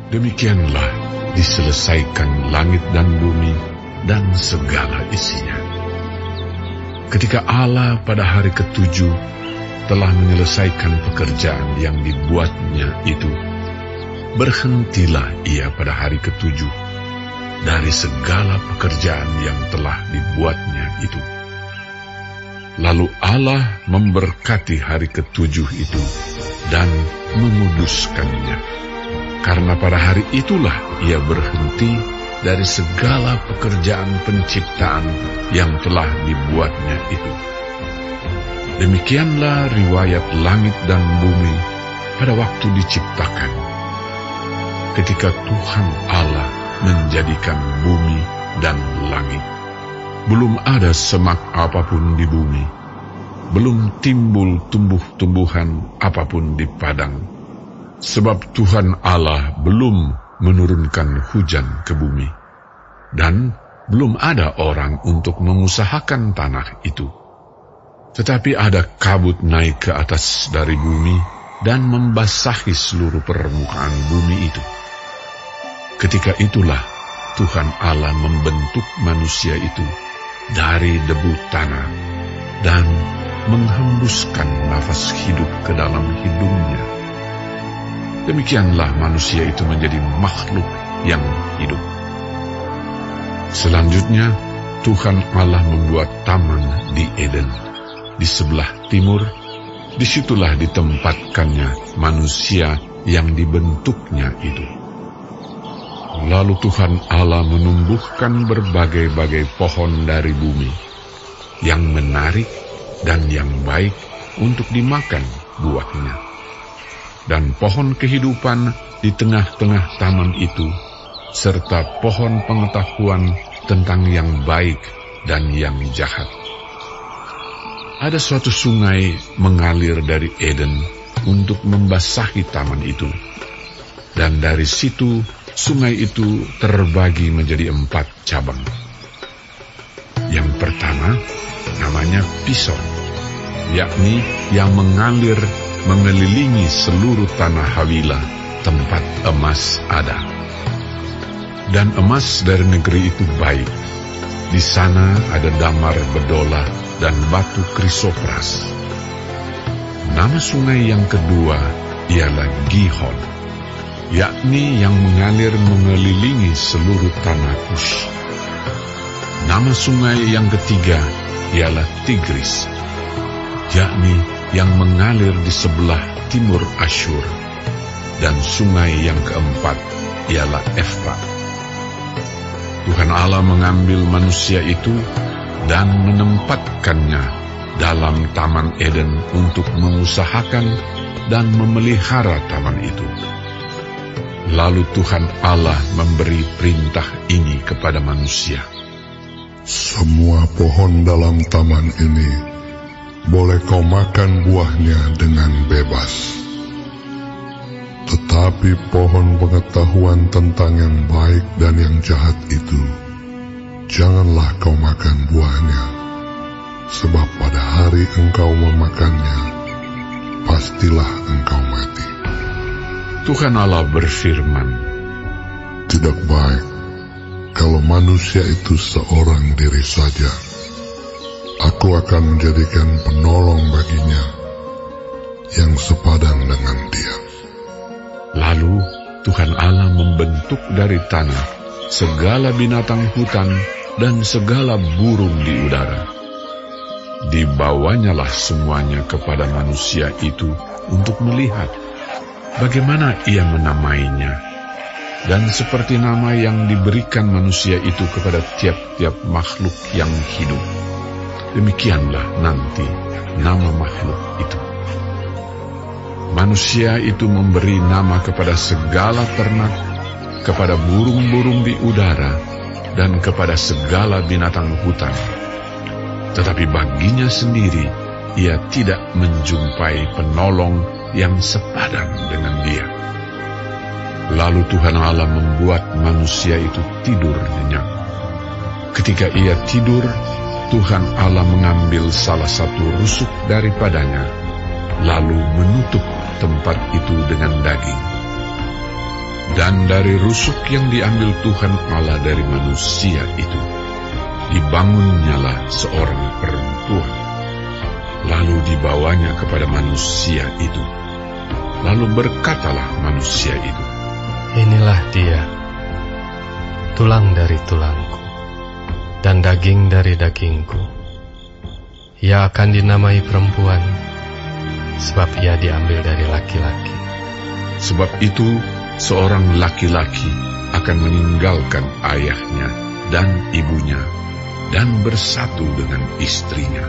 Demikianlah diselesaikan langit dan bumi dan segala isinya. Ketika Allah pada hari ketujuh telah menyelesaikan pekerjaan yang dibuatnya itu, berhentilah ia pada hari ketujuh dari segala pekerjaan yang telah dibuatnya itu. Lalu Allah memberkati hari ketujuh itu dan menguduskannya, karena pada hari itulah ia berhenti dari segala pekerjaan penciptaan yang telah dibuatnya itu. Demikianlah riwayat langit dan bumi pada waktu diciptakan. Ketika Tuhan Allah menjadikan bumi dan langit, belum ada semak apapun di bumi, belum timbul tumbuh-tumbuhan apapun di padang, sebab Tuhan Allah belum menurunkan hujan ke bumi, dan belum ada orang untuk mengusahakan tanah itu. Tetapi ada kabut naik ke atas dari bumi dan membasahi seluruh permukaan bumi itu. Ketika itulah Tuhan Allah membentuk manusia itu dari debu tanah dan menghembuskan nafas hidup ke dalam hidungnya. Demikianlah manusia itu menjadi makhluk yang hidup. Selanjutnya, Tuhan Allah membuat taman di Eden, di sebelah timur. Disitulah ditempatkannya manusia yang dibentuknya itu. Lalu Tuhan Allah menumbuhkan berbagai-bagai pohon dari bumi, yang menarik dan yang baik untuk dimakan buahnya. Dan pohon kehidupan di tengah-tengah taman itu, serta pohon pengetahuan tentang yang baik dan yang jahat. Ada suatu sungai mengalir dari Eden untuk membasahi taman itu, dan dari situ sungai itu terbagi menjadi 4 cabang. Yang pertama namanya Pison, yakni yang mengalir mengelilingi seluruh tanah Hawila, tempat emas ada. Dan emas dari negeri itu baik. Di sana ada damar bedola dan batu krisopras. Nama sungai yang kedua ialah Gihon, yakni yang mengalir mengelilingi seluruh tanah Kush. Nama sungai yang ketiga ialah Tigris, yakni yang mengalir di sebelah timur Asyur. Dan sungai yang keempat ialah Efrat. Tuhan Allah mengambil manusia itu dan menempatkannya dalam Taman Eden untuk mengusahakan dan memelihara taman itu. Lalu Tuhan Allah memberi perintah ini kepada manusia. Semua pohon dalam taman ini boleh kau makan buahnya dengan bebas. Tetapi pohon pengetahuan tentang yang baik dan yang jahat itu, janganlah kau makan buahnya, sebab pada hari engkau memakannya, pastilah engkau mati. Tuhan Allah berfirman, tidak baik kalau manusia itu seorang diri saja. Aku akan menjadikan penolong baginya yang sepadan dengan dia. Lalu Tuhan Allah membentuk dari tanah segala binatang hutan dan segala burung di udara. Dibawanyalah semuanya kepada manusia itu untuk melihat bagaimana ia menamainya. Dan seperti nama yang diberikan manusia itu kepada tiap-tiap makhluk yang hidup, demikianlah nanti nama makhluk itu. Manusia itu memberi nama kepada segala ternak, kepada burung-burung di udara, dan kepada segala binatang hutan. Tetapi baginya sendiri, ia tidak menjumpai penolong yang sepadan dengan dia. Lalu Tuhan Allah membuat manusia itu tidur nyenyak. Ketika ia tidur, Tuhan Allah mengambil salah satu rusuk daripadanya, lalu menutup tempat itu dengan daging. Dan dari rusuk yang diambil Tuhan Allah dari manusia itu, dibangunnyalah seorang perempuan, lalu dibawanya kepada manusia itu. Lalu berkatalah manusia itu, inilah dia, tulang dari tulangku, dan daging dari dagingku. Ia akan dinamai perempuan, sebab ia diambil dari laki-laki. Sebab itu, seorang laki-laki akan meninggalkan ayahnya dan ibunya, dan bersatu dengan istrinya,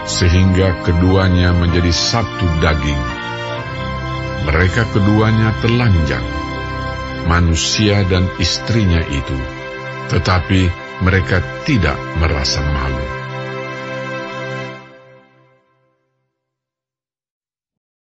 sehingga keduanya menjadi satu daging. Mereka keduanya telanjang, manusia dan istrinya itu, tetapi mereka tidak merasa malu.